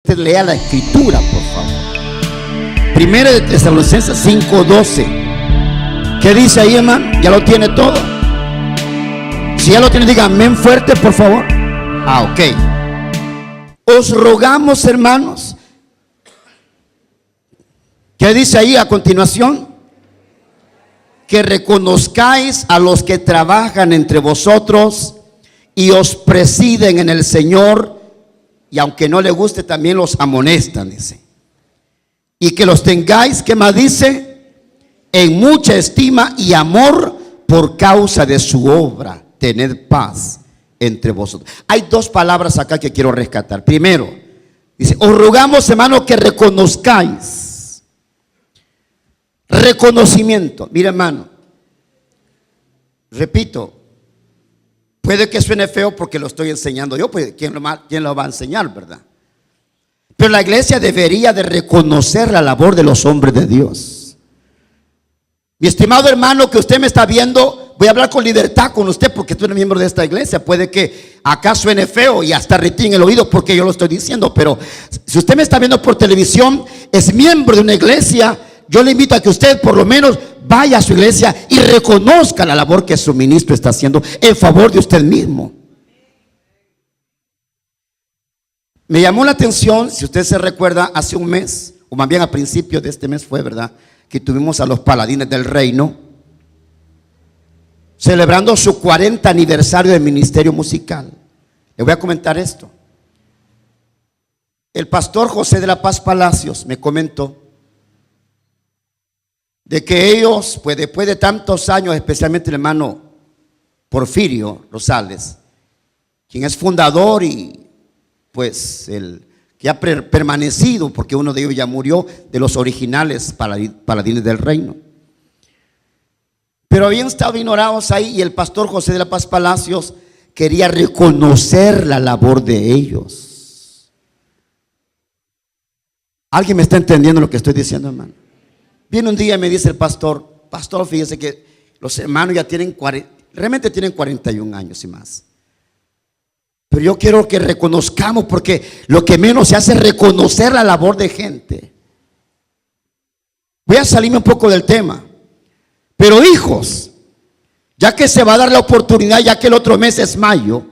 Usted lea la escritura, por favor. Primera de Tesalonicenses 5:12. ¿Qué dice ahí, hermano? ¿Ya lo tiene todo? Si ya lo tiene, diga amén fuerte, por favor. Ok. Os rogamos, hermanos. ¿Qué dice ahí a continuación? Que reconozcáis a los que trabajan entre vosotros y os presiden en el Señor, y aunque no le guste también los amonestan, dice. Y que los tengáis, ¿qué más dice? En mucha estima y amor por causa de su obra. Tened paz entre vosotros. Hay dos palabras acá que quiero rescatar. Primero, dice, os rogamos, hermano, que reconozcáis. Reconocimiento. Mira, hermano, repito, puede que suene feo porque lo estoy enseñando yo, pues ¿quién lo va a enseñar, verdad? Pero la iglesia debería de reconocer la labor de los hombres de Dios. Mi estimado hermano que usted me está viendo, voy a hablar con libertad con usted porque tú eres miembro de esta iglesia. Puede que acá suene feo y hasta retine el oído porque yo lo estoy diciendo, pero si usted me está viendo por televisión, es miembro de una iglesia, yo le invito a que usted por lo menos vaya a su iglesia y reconozca la labor que su ministro está haciendo en favor de usted mismo. Me llamó la atención, si usted se recuerda, hace un mes, o más bien a principios de este mes fue, ¿verdad?, que tuvimos a los Paladines del Reino celebrando su 40 aniversario de ministerio musical. Le voy a comentar esto. El pastor José de la Paz Palacios me comentó de que ellos, pues después de tantos años, especialmente el hermano Porfirio Rosales, quien es fundador y pues el que ha permanecido, porque uno de ellos ya murió, de los originales Paladines del Reino. Pero habían estado ignorados ahí y el pastor José de la Paz Palacios quería reconocer la labor de ellos. ¿Alguien me está entendiendo lo que estoy diciendo, hermano? Viene un día y me dice el pastor, fíjese que los hermanos ya tienen realmente tienen 41 años y más. Pero yo quiero que reconozcamos, porque lo que menos se hace es reconocer la labor de gente. Voy a salirme un poco del tema. Pero hijos, ya que se va a dar la oportunidad, ya que el otro mes es mayo,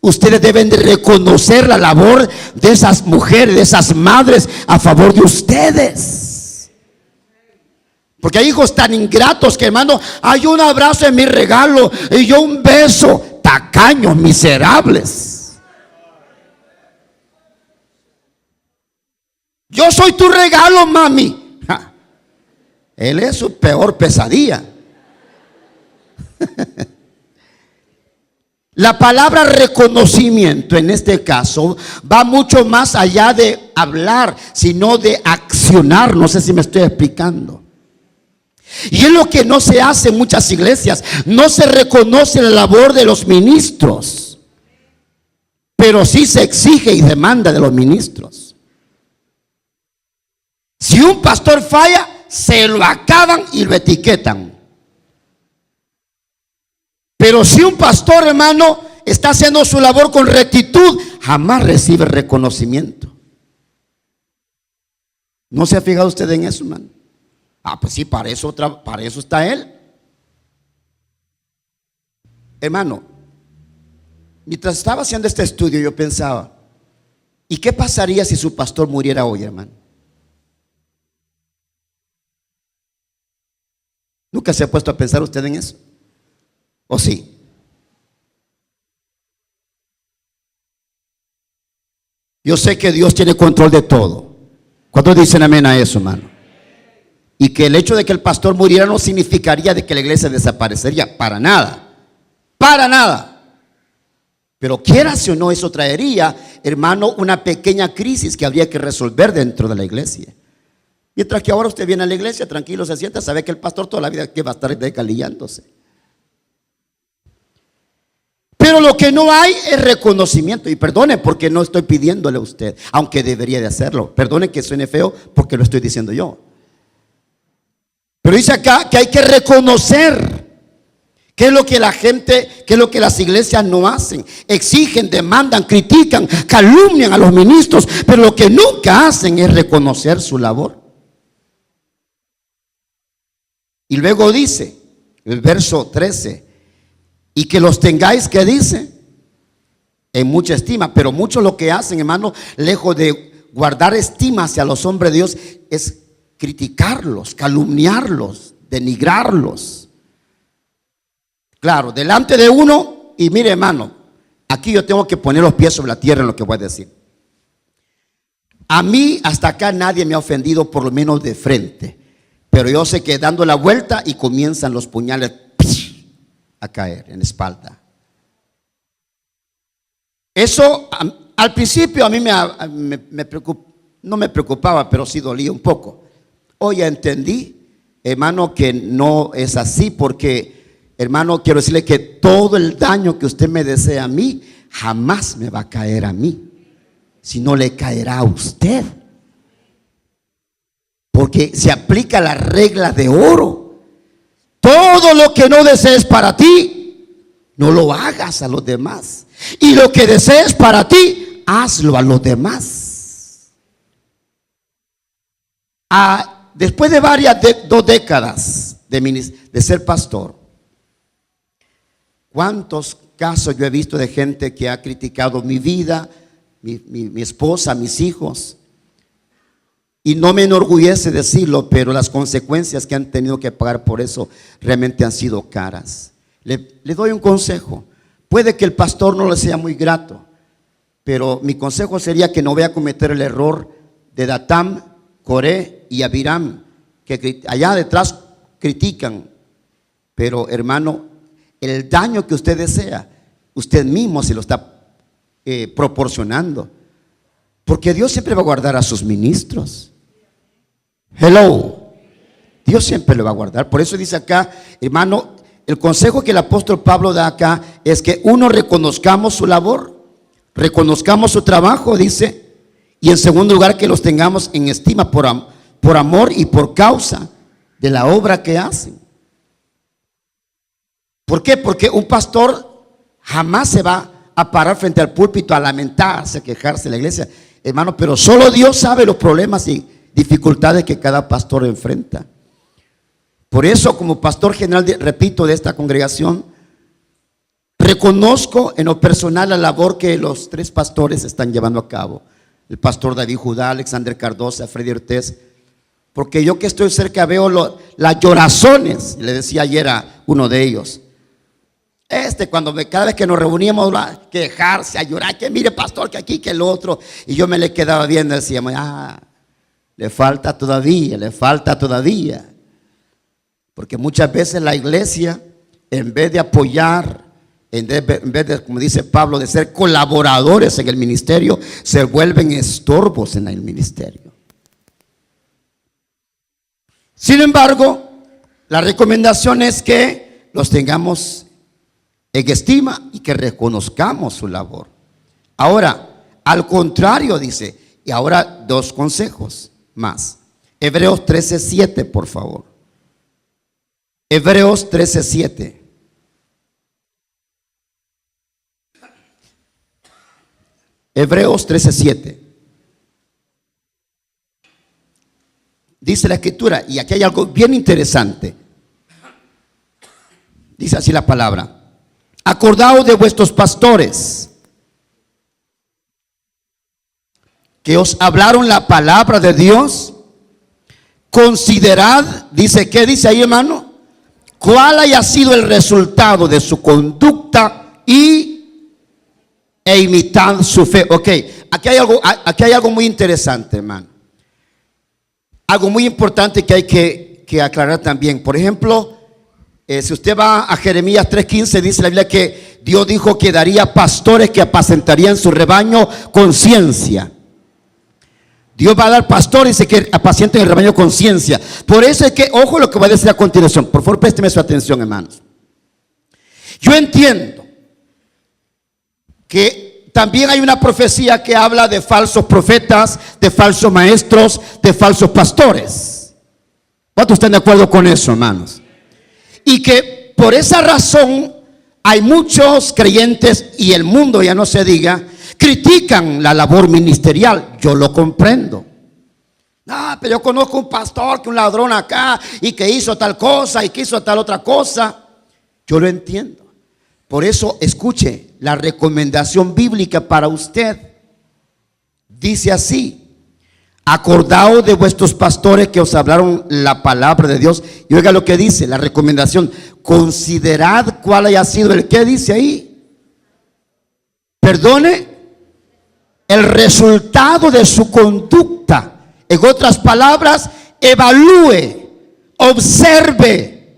ustedes deben de reconocer la labor de esas mujeres, de esas madres a favor de ustedes. Porque hay hijos tan ingratos que, hermano, hay un abrazo en mi regalo y yo un beso. Tacaños, miserables. Yo soy tu regalo, mami. Ja. Él es su peor pesadilla. La palabra reconocimiento en este caso va mucho más allá de hablar, sino de accionar. No sé si me estoy explicando. Y es lo que no se hace en muchas iglesias. No se reconoce la labor de los ministros, pero sí se exige y demanda de los ministros. Si un pastor falla, se lo acaban y lo etiquetan. Pero si un pastor, hermano, está haciendo su labor con rectitud, jamás recibe reconocimiento. ¿No se ha fijado usted en eso, hermano? Pues sí, para eso está él. Hermano, mientras estaba haciendo este estudio, yo pensaba, ¿y qué pasaría si su pastor muriera hoy, hermano? ¿Nunca se ha puesto a pensar usted en eso? ¿O sí? Yo sé que Dios tiene control de todo. ¿Cuántos dicen amén a eso, hermano? Y que el hecho de que el pastor muriera no significaría de que la iglesia desaparecería, para nada, para nada. Pero quieras o no, eso traería, hermano, una pequeña crisis que habría que resolver dentro de la iglesia. Mientras que ahora usted viene a la iglesia, tranquilo, se sienta, sabe que el pastor toda la vida que va a estar descalillándose. Pero lo que no hay es reconocimiento. Y perdone porque no estoy pidiéndole a usted, aunque debería de hacerlo. Perdone que suene feo porque lo estoy diciendo yo. Pero dice acá que hay que reconocer ¿Qué es lo que la gente, qué es lo que las iglesias no hacen? Exigen, demandan, critican, calumnian a los ministros, pero lo que nunca hacen es reconocer su labor. Y luego dice, el verso 13, y que los tengáis, ¿qué dice? En mucha estima. Pero muchos lo que hacen, hermano, lejos de guardar estima hacia los hombres de Dios, es criticarlos, calumniarlos, denigrarlos. Claro, delante de uno, y mire, hermano, aquí yo tengo que poner los pies sobre la tierra en lo que voy a decir. A mí hasta acá nadie me ha ofendido, por lo menos de frente, pero yo sé que dando la vuelta y comienzan los puñales a caer en la espalda. Eso al principio a mí no me preocupaba, pero sí dolía un poco. Hoy ya entendí, hermano, que no es así, porque hermano, quiero decirle que todo el daño que usted me desea a mí, jamás me va a caer a mí, sino le caerá a usted. Porque se aplica la regla de oro. Todo lo que no desees para ti, no lo hagas a los demás. Y lo que desees para ti, hazlo a los demás. Después de dos décadas de ser pastor, ¿cuántos casos yo he visto de gente que ha criticado mi vida, mi esposa, mis hijos? Y no me enorgullece decirlo, pero las consecuencias que han tenido que pagar por eso realmente han sido caras. Le doy un consejo. Puede que el pastor no le sea muy grato, pero mi consejo sería que no vaya a cometer el error de Datam, Coré y Abiram, que allá detrás critican, pero hermano, el daño que usted desea, usted mismo se lo está proporcionando. Porque Dios siempre va a guardar a sus ministros. Hello. Dios siempre lo va a guardar. Por eso dice acá, hermano, el consejo que el apóstol Pablo da acá es que uno, reconozcamos su labor, reconozcamos su trabajo, dice. Y en segundo lugar, que los tengamos en estima por amor y por causa de la obra que hacen. ¿Por qué? Porque un pastor jamás se va a parar frente al púlpito a lamentarse, a quejarse en la iglesia, hermano, pero solo Dios sabe los problemas y dificultades que cada pastor enfrenta. Por eso, como pastor general, repito, de esta congregación, reconozco en lo personal la labor que los tres pastores están llevando a cabo. El pastor David Judá, Alexander Cardosa, Freddy Ortiz, porque yo que estoy cerca veo las llorazones. Le decía ayer a uno de ellos, cada vez que nos reuníamos, a quejarse, a llorar, que mire pastor, que aquí, que el otro, y yo me le quedaba viendo y decíamos, le falta todavía, porque muchas veces la iglesia, en vez de apoyar, en vez de, como dice Pablo, de ser colaboradores en el ministerio, se vuelven estorbos en el ministerio. Sin embargo, la recomendación es que los tengamos en estima y que reconozcamos su labor. Ahora, al contrario, dice, y ahora dos consejos más. Hebreos 13:7, por favor. Hebreos 13:7. Hebreos 13:7. Dice la escritura, y aquí hay algo bien interesante. Dice así la palabra: acordaos de vuestros pastores, que os hablaron la palabra de Dios. Considerad, dice, ¿qué dice ahí, hermano? Cuál haya sido el resultado de su conducta e imitad su fe. Ok, aquí hay algo muy interesante, hermano. Algo muy importante que hay que aclarar también. Por ejemplo, si usted va a Jeremías 3:15, dice la Biblia que Dios dijo que daría pastores que apacentarían su rebaño con ciencia. Dios va a dar pastores que apacienten el rebaño con ciencia. Por eso es que, ojo lo que voy a decir a continuación. Por favor, présteme su atención, hermanos. Yo entiendo que también hay una profecía que habla de falsos profetas, de falsos maestros, de falsos pastores. ¿Cuántos están de acuerdo con eso, hermanos? Y que por esa razón hay muchos creyentes, y el mundo ya no se diga, critican la labor ministerial. Yo lo comprendo. Pero yo conozco un pastor que un ladrón acá y que hizo tal cosa y que hizo tal otra cosa. Yo lo entiendo. Por eso escuche la recomendación bíblica para usted. Dice así: acordaos de vuestros pastores que os hablaron la palabra de Dios. Y oiga lo que dice la recomendación: considerad cuál haya sido el, ¿qué dice ahí? Perdone, el resultado de su conducta. En otras palabras, evalúe, observe.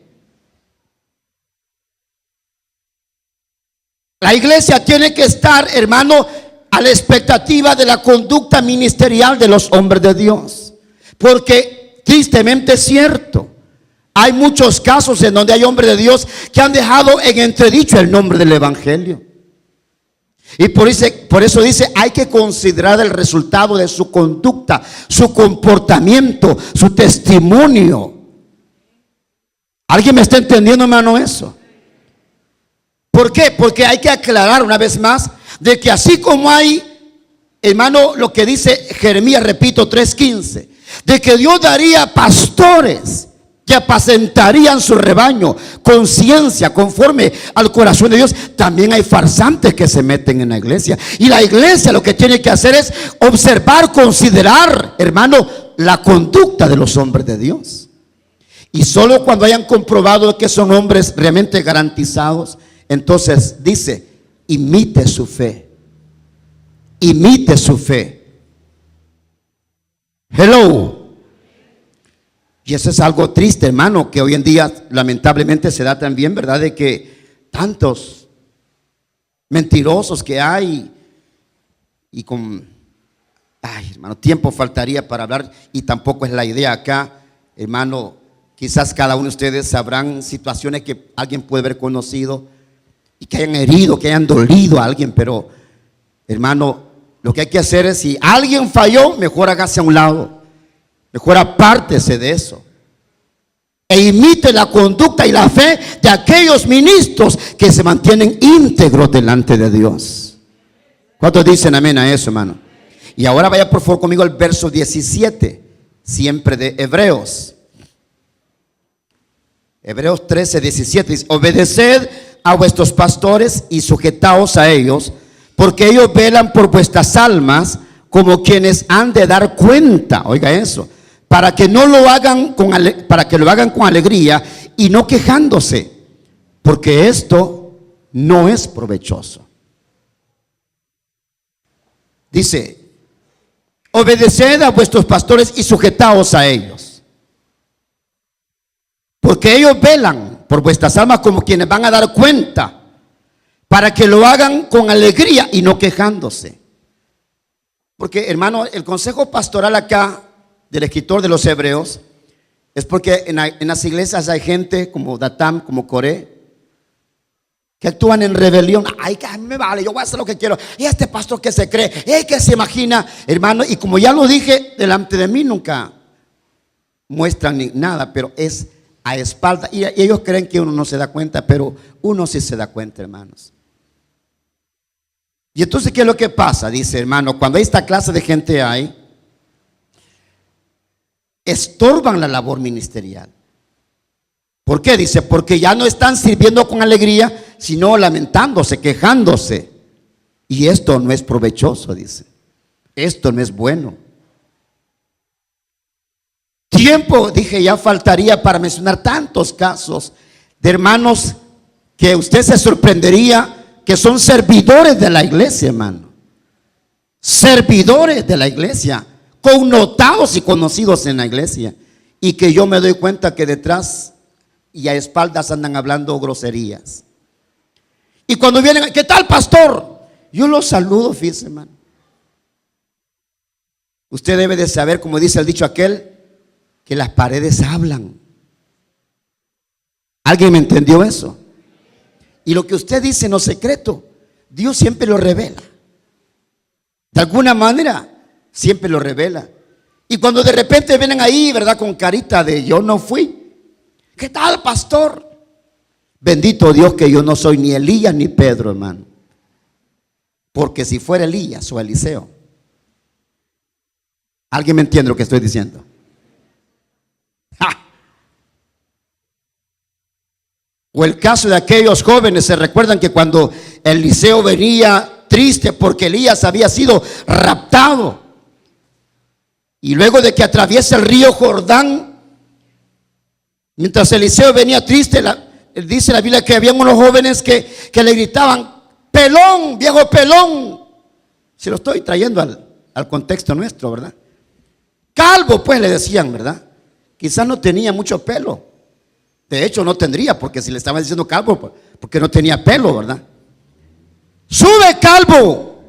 La iglesia tiene que estar, hermano, a la expectativa de la conducta ministerial de los hombres de Dios. Porque tristemente es cierto, hay muchos casos en donde hay hombres de Dios que han dejado en entredicho el nombre del evangelio. Y por eso dice, hay que considerar el resultado de su conducta, su comportamiento, su testimonio. ¿Alguien me está entendiendo, hermano, eso? ¿Por qué? Porque hay que aclarar una vez más de que así como hay, hermano, lo que dice Jeremías, repito, 3:15, de que Dios daría pastores que apacentarían su rebaño con ciencia, conforme al corazón de Dios. También hay farsantes que se meten en la iglesia, y la iglesia lo que tiene que hacer es observar, considerar, hermano, la conducta de los hombres de Dios. Y solo cuando hayan comprobado que son hombres realmente garantizados, entonces dice, imite su fe. Imite su fe. Hello. Y eso es algo triste, hermano, que hoy en día lamentablemente se da también, ¿verdad? De que tantos mentirosos que hay, y con, hermano, tiempo faltaría para hablar, y tampoco es la idea acá, hermano. Quizás cada uno de ustedes sabrán situaciones que alguien puede haber conocido y que hayan herido, que hayan dolido a alguien, pero, hermano, lo que hay que hacer es, si alguien falló, mejor hágase a un lado. Mejor apártese de eso e imite la conducta y la fe de aquellos ministros que se mantienen íntegros delante de Dios. ¿Cuántos dicen amén a eso, hermano? Y ahora vaya por favor conmigo al verso 17, siempre de Hebreos. Hebreos 13:17 dice: obedeced a vuestros pastores y sujetaos a ellos, porque ellos velan por vuestras almas como quienes han de dar cuenta. Oiga eso. Para que lo hagan con alegría y no quejándose, porque esto no es provechoso. Dice: obedeced a vuestros pastores y sujetaos a ellos, porque ellos velan por vuestras almas como quienes van a dar cuenta, para que lo hagan con alegría y no quejándose. Porque, hermano, el consejo pastoral acá del escritor de los Hebreos es porque en las iglesias hay gente como Datán, como Coré, que actúan en rebelión. Ay, que a mí me vale, yo voy a hacer lo que quiero. Y este pastor que se cree, que se imagina, hermano. Y como ya lo dije, delante de mí nunca muestran ni nada, pero es a espalda. Y ellos creen que uno no se da cuenta, pero uno sí se da cuenta, hermanos. Y entonces, ¿qué es lo que pasa? Dice, hermano, cuando esta clase de gente hay, estorban la labor ministerial. ¿Por qué? Dice, porque ya no están sirviendo con alegría, sino lamentándose, quejándose. Y esto no es provechoso, dice. Esto no es bueno. Tiempo, dije, ya faltaría para mencionar tantos casos de hermanos que usted se sorprendería que son servidores de la iglesia, hermano. Servidores de la iglesia, connotados y conocidos en la iglesia, y que yo me doy cuenta que detrás y a espaldas andan hablando groserías. Y cuando vienen, ¿qué tal, pastor? Yo los saludo, fíjese, hermano. Usted debe de saber, como dice el dicho aquel, que las paredes hablan. ¿Alguien me entendió eso? Y lo que usted dice en lo secreto, Dios siempre lo revela. De alguna manera, siempre lo revela. Y cuando de repente vienen ahí, ¿verdad? Con carita de yo no fui. ¿Qué tal, pastor? Bendito Dios que yo no soy ni Elías ni Pedro, hermano. Porque si fuera Elías o Eliseo. ¿Alguien me entiende lo que estoy diciendo? ¡Ja! O el caso de aquellos jóvenes, se recuerdan que cuando Eliseo venía triste porque Elías había sido raptado. Y luego de que atraviesa el río Jordán, mientras Eliseo venía triste, dice la Biblia que habían unos jóvenes que le gritaban: pelón, viejo pelón. Se lo estoy trayendo al contexto nuestro, ¿verdad? Calvo, pues le decían, ¿verdad? Quizás no tenía mucho pelo. De hecho, no tendría, porque si le estaban diciendo calvo, porque no tenía pelo, ¿verdad? Sube, calvo,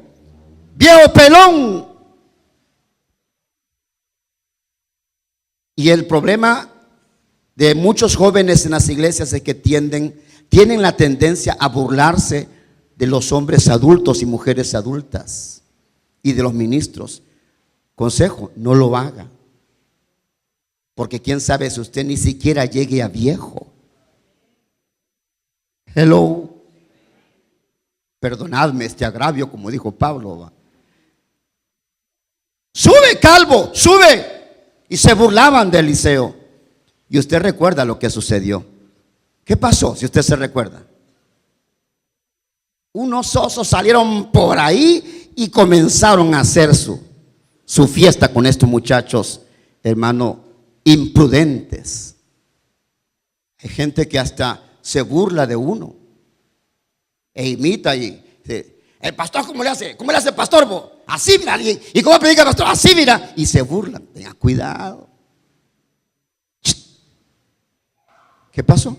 viejo pelón. Y el problema de muchos jóvenes en las iglesias es que tienen la tendencia a burlarse de los hombres adultos y mujeres adultas y de los ministros. Consejo: no lo haga, porque quién sabe si usted ni siquiera llegue a viejo. Hello. Perdonadme este agravio, como dijo Pablo. Sube, calvo, sube. Y se burlaban de Eliseo. Y usted recuerda lo que sucedió. ¿Qué pasó? Si usted se recuerda. Unos osos salieron por ahí y comenzaron a hacer su fiesta con estos muchachos, hermano, imprudentes. Hay gente que hasta se burla de uno e imita y dice: el pastor, ¿cómo le hace? ¿Cómo le hace el pastor, vos? Así mira. ¿Y cómo predica el pastor? Así mira. Y se burlan. Tenga cuidado. ¿Qué pasó?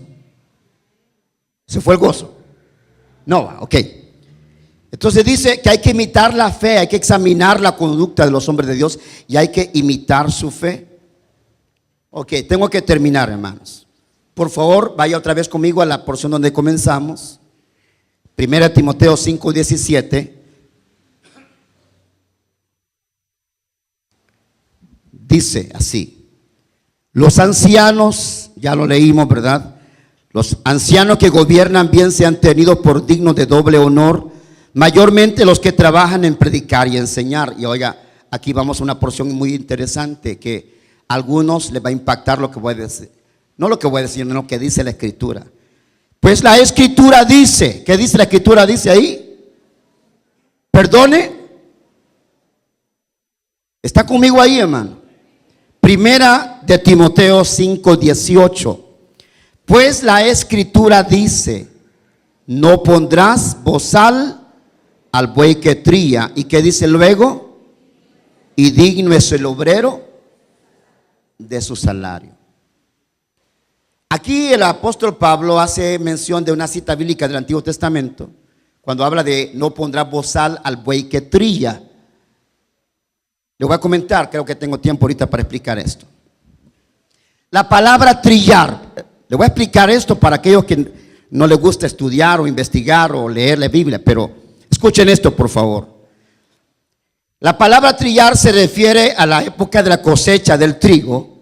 ¿Se fue el gozo? No, ok. Entonces dice que hay que imitar la fe, hay que examinar la conducta de los hombres de Dios y hay que imitar su fe. Ok, tengo que terminar, hermanos. Por favor, vaya otra vez conmigo a la porción donde comenzamos. 1 Timoteo 5:17. Dice así: los ancianos, ya lo leímos, ¿verdad? Los ancianos que gobiernan bien sean tenidos por dignos de doble honor, mayormente los que trabajan en predicar y enseñar. Y oiga, aquí vamos a una porción muy interesante que a algunos les va a impactar lo que voy a decir. No lo que voy a decir, sino lo que dice la Escritura. Pues la Escritura dice, ¿qué dice la Escritura? Dice ahí, perdone. ¿Está conmigo ahí, hermano? 1 Timoteo 5:18. Pues la Escritura dice: no pondrás bozal al buey que trilla. ¿Y qué dice luego? Y digno es el obrero de su salario. Aquí el apóstol Pablo hace mención de una cita bíblica del Antiguo Testamento, cuando habla de no pondrá bozal al buey que trilla. Le voy a comentar, creo que tengo tiempo ahorita para explicar esto. La palabra trillar, le voy a explicar esto para aquellos que no les gusta estudiar o investigar o leer la Biblia, pero escuchen esto, por favor. La palabra trillar se refiere a la época de la cosecha del trigo,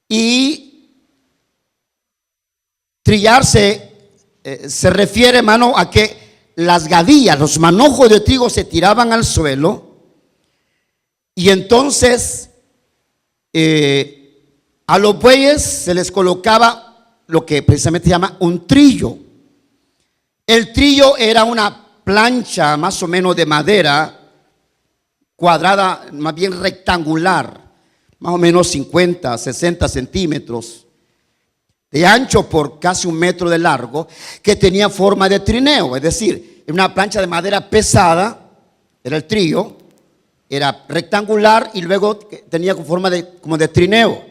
y trillarse se refiere, hermano, a que las gavillas, los manojos de trigo se tiraban al suelo y entonces a los bueyes se les colocaba lo que precisamente se llama un trillo. El trillo era una plancha más o menos de madera cuadrada, más bien rectangular, más o menos 50, 60 centímetros de ancho por casi 1 metro de largo, que tenía forma de trineo, es decir, una plancha de madera pesada, era el trillo, era rectangular y luego tenía forma como de trineo.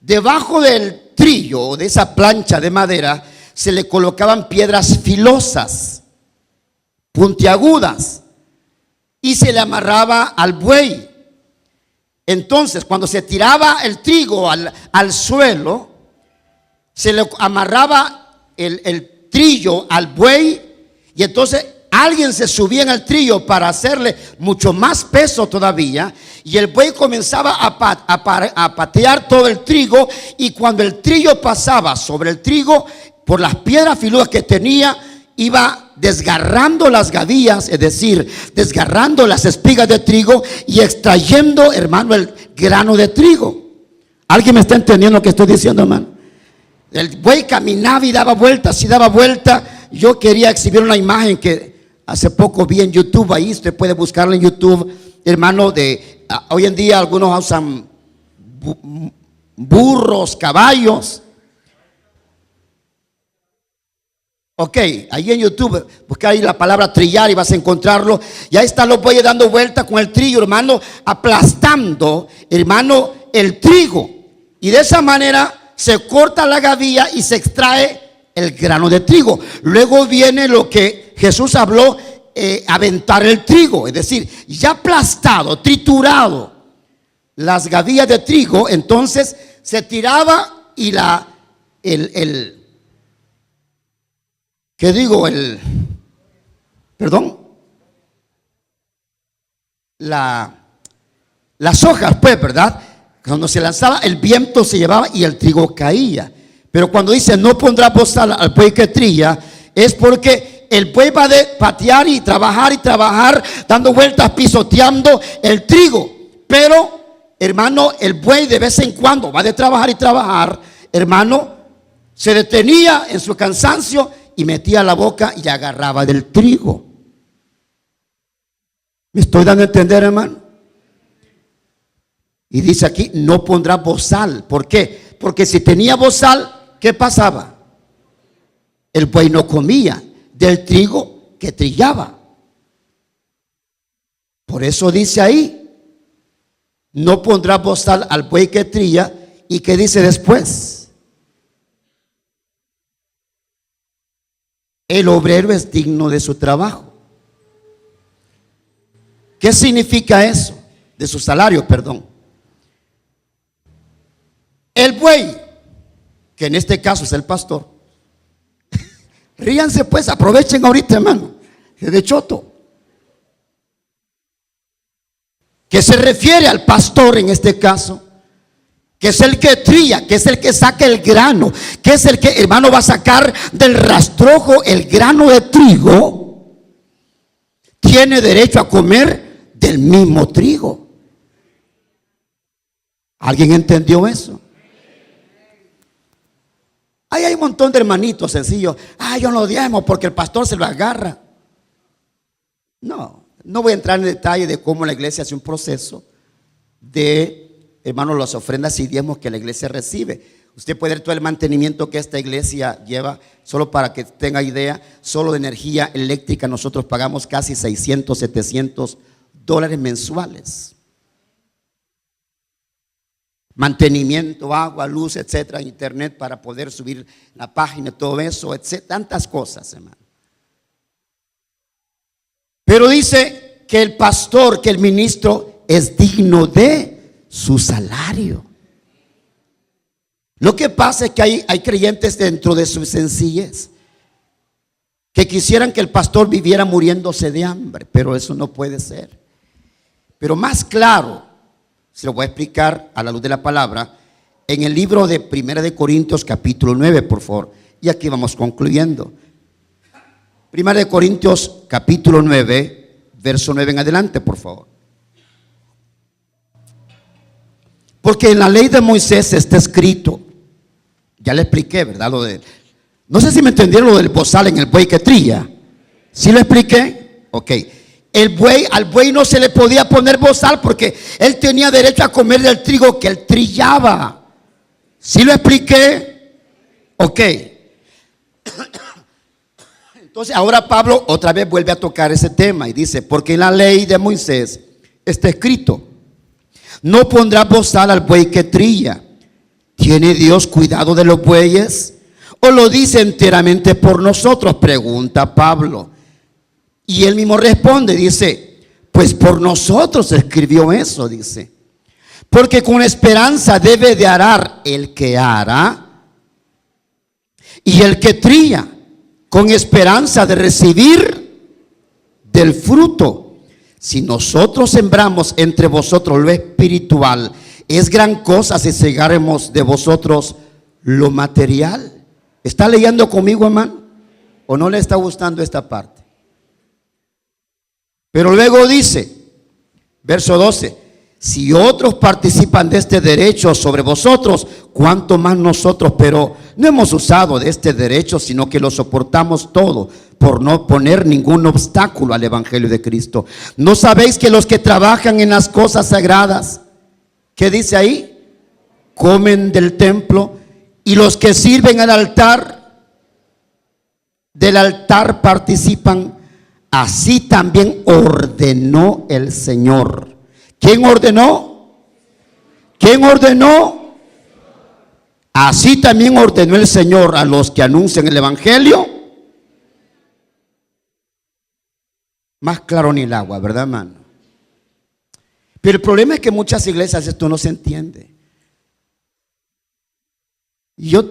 Debajo del trillo, de esa plancha de madera, se le colocaban piedras filosas, puntiagudas, y se le amarraba al buey. Entonces, cuando se tiraba el trigo al suelo, se le amarraba el trillo al buey y entonces alguien se subía en el trillo para hacerle mucho más peso todavía, y el buey comenzaba a patear todo el trigo, y cuando el trillo pasaba sobre el trigo, por las piedras filudas que tenía, iba desgarrando las gavillas, es decir, desgarrando las espigas de trigo y extrayendo, hermano, el grano de trigo. ¿Alguien me está entendiendo lo que estoy diciendo, hermano? El buey caminaba y daba vueltas y daba vuelta. Yo quería exhibir una imagen que hace poco vi en YouTube. Ahí usted puede buscarla en YouTube, hermano. Hoy en día algunos usan burros, caballos. Ok, ahí en YouTube busca ahí la palabra trillar y vas a encontrarlo. Y ahí están los bueyes dando vuelta con el trigo, hermano, aplastando, hermano, el trigo. Y de esa manera se corta la gavilla y se extrae el grano de trigo. Luego viene lo que Jesús habló, aventar el trigo. Es decir, ya aplastado, triturado las gavillas de trigo, entonces se tiraba y las hojas, pues, ¿verdad? Cuando se lanzaba, el viento se llevaba y el trigo caía. Pero cuando dice no pondrá bozal al buey que trilla, es porque el buey va a patear y trabajar, dando vueltas, pisoteando el trigo. Pero, hermano, el buey de vez en cuando va de trabajar y trabajar, hermano, se detenía en su cansancio y metía la boca y agarraba del trigo. ¿Me estoy dando a entender, hermano? Y dice aquí, no pondrá bozal. ¿Por qué? Porque si tenía bozal, ¿qué pasaba? El buey no comía del trigo que trillaba. Por eso dice ahí, no pondrá bozal al buey que trilla. ¿Y qué dice después? El obrero es digno de su trabajo. ¿Qué significa eso? De su salario, perdón. El buey, que en este caso es el pastor. Ríanse pues, aprovechen ahorita, hermano, de choto. Que se refiere al pastor en este caso, que es el que trilla, que es el que saca el grano, que es el que, hermano, va a sacar del rastrojo el grano de trigo. Tiene derecho a comer del mismo trigo. ¿Alguien entendió eso? Ahí hay un montón de hermanitos sencillos. Yo no diezmo porque el pastor se lo agarra. No voy a entrar en detalle de cómo la iglesia hace un proceso de, hermano, las ofrendas y diezmos que la iglesia recibe. Usted puede ver todo el mantenimiento que esta iglesia lleva. Solo para que tenga idea, solo de energía eléctrica nosotros pagamos casi $600, $700 mensuales. Mantenimiento, agua, luz, etcétera, internet para poder subir la página, todo eso, etcétera, tantas cosas, hermano. Pero dice que el pastor, que el ministro es digno de su salario. Lo que pasa es que hay creyentes dentro de su sencillez que quisieran que el pastor viviera muriéndose de hambre, pero eso no puede ser. Pero más claro, se lo voy a explicar a la luz de la palabra en el libro de 1 de Corintios capítulo 9, por favor. Y aquí vamos concluyendo. 1 de Corintios capítulo 9, verso 9 en adelante, por favor. Porque en la ley de Moisés está escrito, ya le expliqué, ¿verdad? No sé si me entendieron lo del bozal en el buey que trilla. ¿Sí lo expliqué? Ok. Al buey no se le podía poner bozal porque él tenía derecho a comer del trigo que él trillaba. ¿Sí lo expliqué? Ok. Entonces ahora Pablo otra vez vuelve a tocar ese tema y dice, porque en la ley de Moisés está escrito, no pondrá bozal al buey que trilla. ¿Tiene Dios cuidado de los bueyes? ¿O lo dice enteramente por nosotros? Pregunta Pablo. Y él mismo responde, dice, pues por nosotros escribió eso, dice. Porque con esperanza debe de arar el que ara y el que trilla, con esperanza de recibir del fruto. Si nosotros sembramos entre vosotros lo espiritual, es gran cosa si segáremos de vosotros lo material. ¿Está leyendo conmigo, hermano? ¿O no le está gustando esta parte? Pero luego dice, verso 12, si otros participan de este derecho sobre vosotros, cuánto más nosotros, pero no hemos usado de este derecho, sino que lo soportamos todo, por no poner ningún obstáculo al evangelio de Cristo. ¿No sabéis que los que trabajan en las cosas sagradas, qué dice ahí? Comen del templo, y los que sirven al altar, del altar participan. Así también ordenó el Señor. ¿Quién ordenó? ¿Quién ordenó? Así también ordenó el Señor a los que anuncian el evangelio. Más claro ni el agua, ¿verdad, hermano? Pero el problema es que en muchas iglesias esto no se entiende. Yo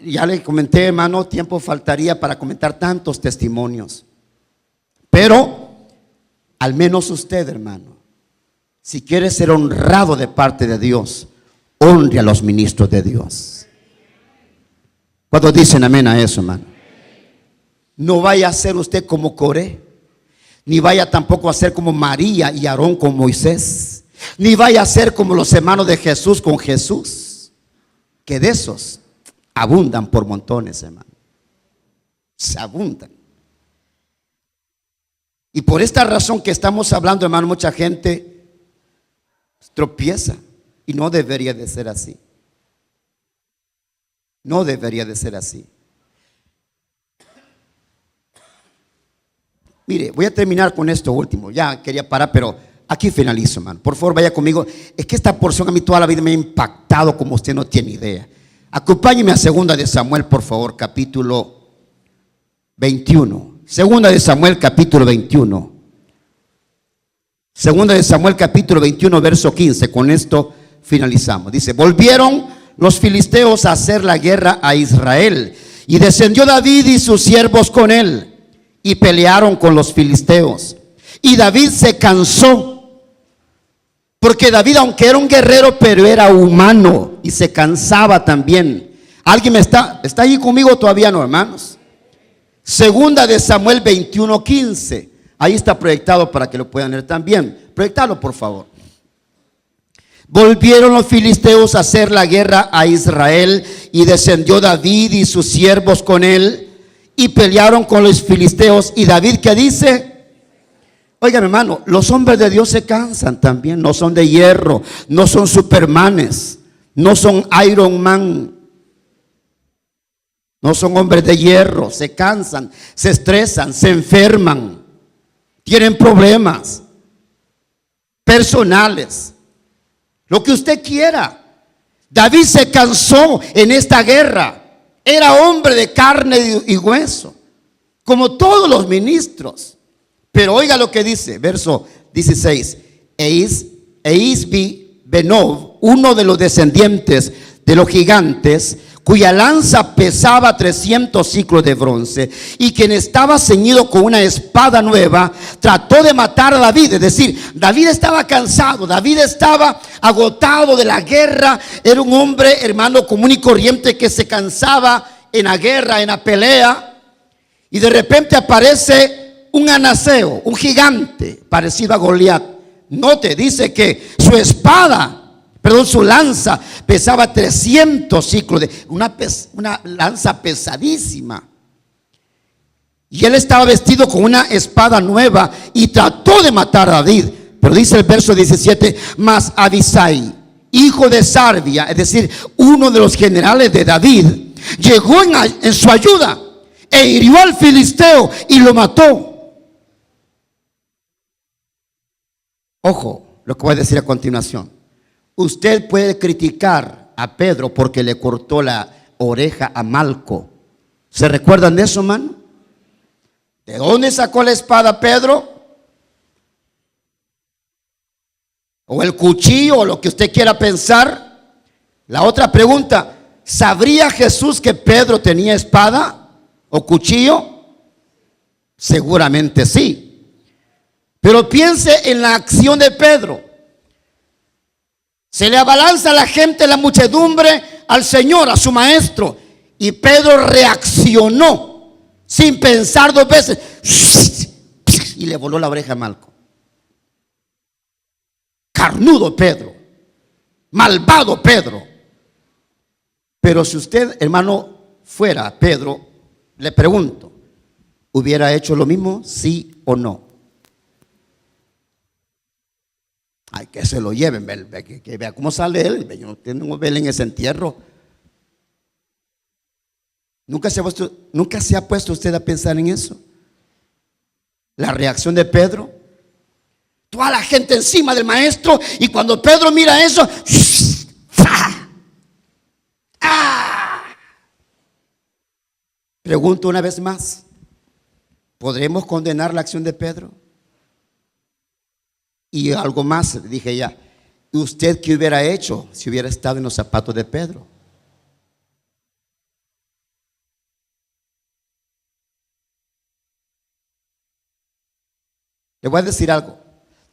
ya le comenté, hermano, tiempo faltaría para comentar tantos testimonios. Pero al menos usted, hermano, si quiere ser honrado de parte de Dios, honre a los ministros de Dios. ¿Cuántos dicen amén a eso, hermano? No vaya a ser usted como Coré, ni vaya tampoco a ser como María y Aarón con Moisés, ni vaya a ser como los hermanos de Jesús con Jesús, que de esos abundan por montones, hermano. Se abundan. Y por esta razón que estamos hablando, hermano, mucha gente tropieza, y no debería de ser así. No debería de ser así. Mire, voy a terminar con esto último. Ya quería parar, pero aquí finalizo, hermano. Por favor, vaya conmigo. Es que esta porción a mí toda la vida me ha impactado como usted no tiene idea. Acompáñeme a 2 de Samuel, por favor, capítulo 21. 2 de Samuel, capítulo 21. 2 de Samuel, capítulo 21, verso 15. Con esto finalizamos. Dice: volvieron los filisteos a hacer la guerra a Israel, y descendió David y sus siervos con él, y pelearon con los filisteos. Y David se cansó, porque David, aunque era un guerrero, pero era humano y se cansaba también. ¿Alguien está ahí conmigo todavía, no, hermanos? 2 de Samuel 21, 15. Ahí está proyectado para que lo puedan leer también. Proyectalo, por favor. Volvieron los filisteos a hacer la guerra a Israel, y descendió David y sus siervos con él, y pelearon con los filisteos. Y David, ¿qué dice? Oigan, hermano, los hombres de Dios se cansan también. No son de hierro, no son supermanes, no son Iron Man, no son hombres de hierro. Se cansan, se estresan, se enferman, tienen problemas personales, lo que usted quiera. David se cansó en esta guerra. Era hombre de carne y hueso, como todos los ministros. Pero oiga lo que dice, verso 16. Eisbi Benov, uno de los descendientes de los gigantes, cuya lanza pesaba 300 ciclos de bronce, y quien estaba ceñido con una espada nueva, trató de matar a David. Es decir, David estaba cansado, David estaba agotado de la guerra. Era un hombre, hermano, común y corriente, que se cansaba en la guerra, en la pelea. Y de repente aparece un anaseo, un gigante parecido a Goliat. Note, dice que su lanza pesaba 300 ciclos de una lanza pesadísima. Y él estaba vestido con una espada nueva y trató de matar a David. Pero dice el verso 17: mas Abisai, hijo de Sarbia, es decir, uno de los generales de David, llegó en su ayuda e hirió al filisteo y lo mató. Ojo, lo que voy a decir a continuación. Usted puede criticar a Pedro porque le cortó la oreja a Malco. ¿Se recuerdan de eso, hermano? ¿De dónde sacó la espada Pedro? O el cuchillo, o lo que usted quiera pensar. La otra pregunta: ¿sabría Jesús que Pedro tenía espada o cuchillo? Seguramente sí. Pero piense en la acción de Pedro. Se le abalanza a la gente, la muchedumbre, al Señor, a su maestro, Y Pedro reaccionó sin pensar dos veces y le voló la oreja a Malco. Carnudo Pedro, malvado Pedro. Pero si usted, hermano, fuera Pedro, le pregunto, ¿hubiera hecho lo mismo? ¿Sí o no? Ay, que se lo lleven, que vea cómo sale él. Yo no tengo ver en ese entierro. ¿Nunca se ha puesto usted a pensar en eso? La reacción de Pedro. Toda la gente encima del maestro, y cuando Pedro mira eso, pregunto una vez más, ¿podremos condenar la acción de Pedro? Y algo más, dije ya, ¿usted qué hubiera hecho si hubiera estado en los zapatos de Pedro? Le voy a decir algo.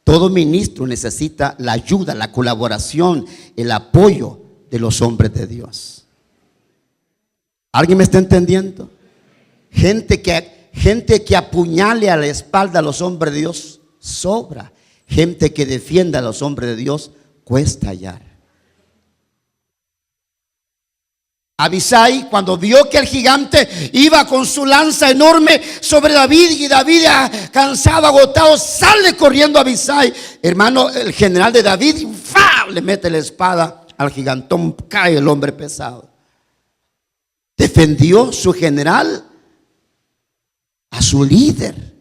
Todo ministro necesita la ayuda, la colaboración, el apoyo de los hombres de Dios. ¿Alguien me está entendiendo? Gente que apuñale a la espalda a los hombres de Dios sobra. Gente que defienda a los hombres de Dios cuesta hallar. Abisai, cuando vio que el gigante iba con su lanza enorme sobre David, y David, cansado, agotado, sale corriendo a Abisai. Hermano, el general de David, le mete la espada al gigantón, cae el hombre pesado. Defendió su general a su líder.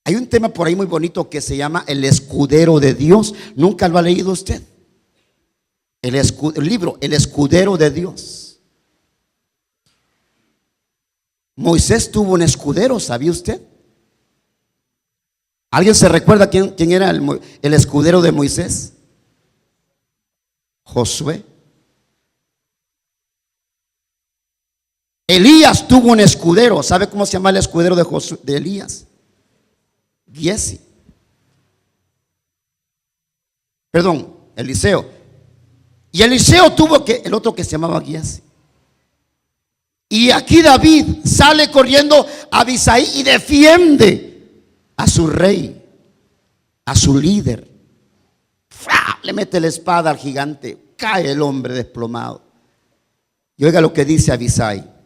Hay un tema por ahí muy bonito que se llama el escudero de Dios. ¿Nunca lo ha leído usted? El libro El escudero de Dios. Moisés tuvo un escudero, ¿sabía usted? ¿Alguien se recuerda quién era el escudero de Moisés? Josué. Elías tuvo un escudero. ¿Sabe cómo se llama el escudero de Elías? Giesi. Perdón, Eliseo. Y Eliseo tuvo el otro que se llamaba Giesi. Y aquí David sale corriendo a Abisai y defiende a su rey, a su líder. Le mete la espada al gigante, cae el hombre desplomado. Y oiga lo que dice Abisai.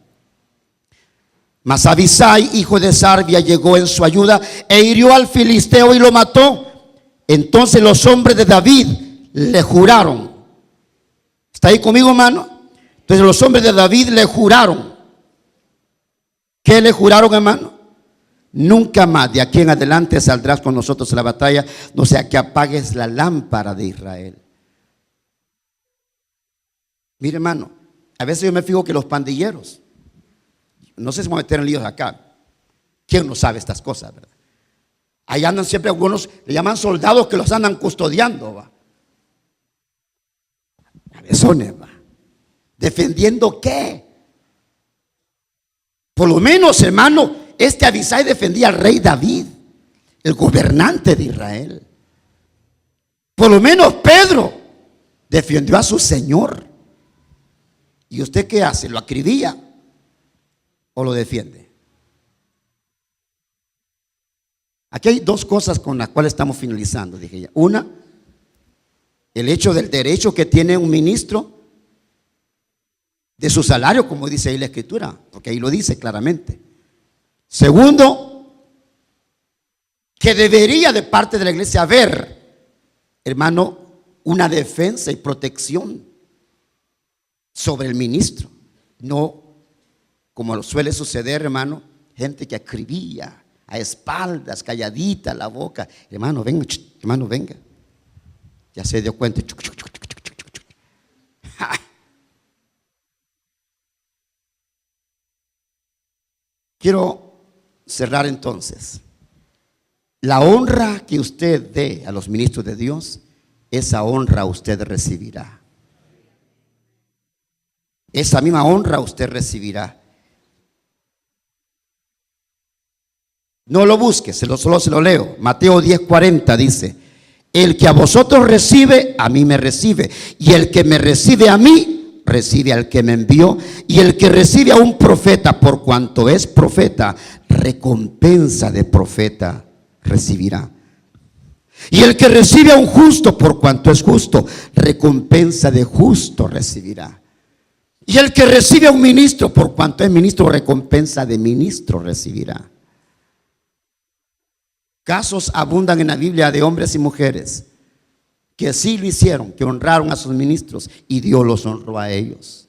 Mas Abisai, hijo de Sarbia, llegó en su ayuda e hirió al filisteo y lo mató. Entonces los hombres de David le juraron. ¿Está ahí conmigo, hermano? Entonces los hombres de David le juraron. ¿Qué le juraron, hermano? Nunca más de aquí en adelante saldrás con nosotros a la batalla, no sea que apagues la lámpara de Israel. Mire, hermano, a veces yo me fijo que los pandilleros, no sé si me voy a meter en líos acá. ¿Quién no sabe estas cosas, verdad? Ahí andan siempre algunos, le llaman soldados, que los andan custodiando, ¿va? Cabezones, ¿va? ¿Defendiendo qué? Por lo menos, hermano, este Abisai defendía al rey David, el gobernante de Israel. Por lo menos Pedro defendió a su Señor. ¿Y usted qué hace? ¿Lo acribilla o lo defiende? Aquí hay dos cosas con las cuales estamos finalizando, dije ya. Una, el hecho del derecho que tiene un ministro de su salario, como dice ahí la Escritura, porque ahí lo dice claramente. Segundo, que debería de parte de la iglesia haber, hermano, una defensa y protección sobre el ministro. No como suele suceder, hermano, gente que acribilla a espaldas, calladita la boca. Hermano, venga, hermano, venga. Ya se dio cuenta. Quiero cerrar entonces. La honra que usted dé a los ministros de Dios, esa honra usted recibirá. Esa misma honra usted recibirá. No lo busque, solo se lo leo. Mateo 10:40 dice: el que a vosotros recibe, a mí me recibe, y el que me recibe a mí, recibe al que me envió, y el que recibe a un profeta por cuanto es profeta, recompensa de profeta recibirá. Y el que recibe a un justo por cuanto es justo, recompensa de justo recibirá. Y el que recibe a un ministro por cuanto es ministro, recompensa de ministro recibirá. Casos abundan en la Biblia de hombres y mujeres que sí lo hicieron, que honraron a sus ministros y Dios los honró a ellos.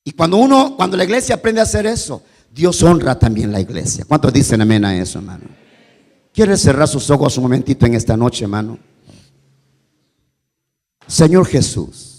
Y cuando la iglesia aprende a hacer eso, Dios honra también la iglesia. ¿Cuántos dicen amén a eso, hermano? ¿Quiere cerrar sus ojos un momentito en esta noche, hermano? Señor Jesús,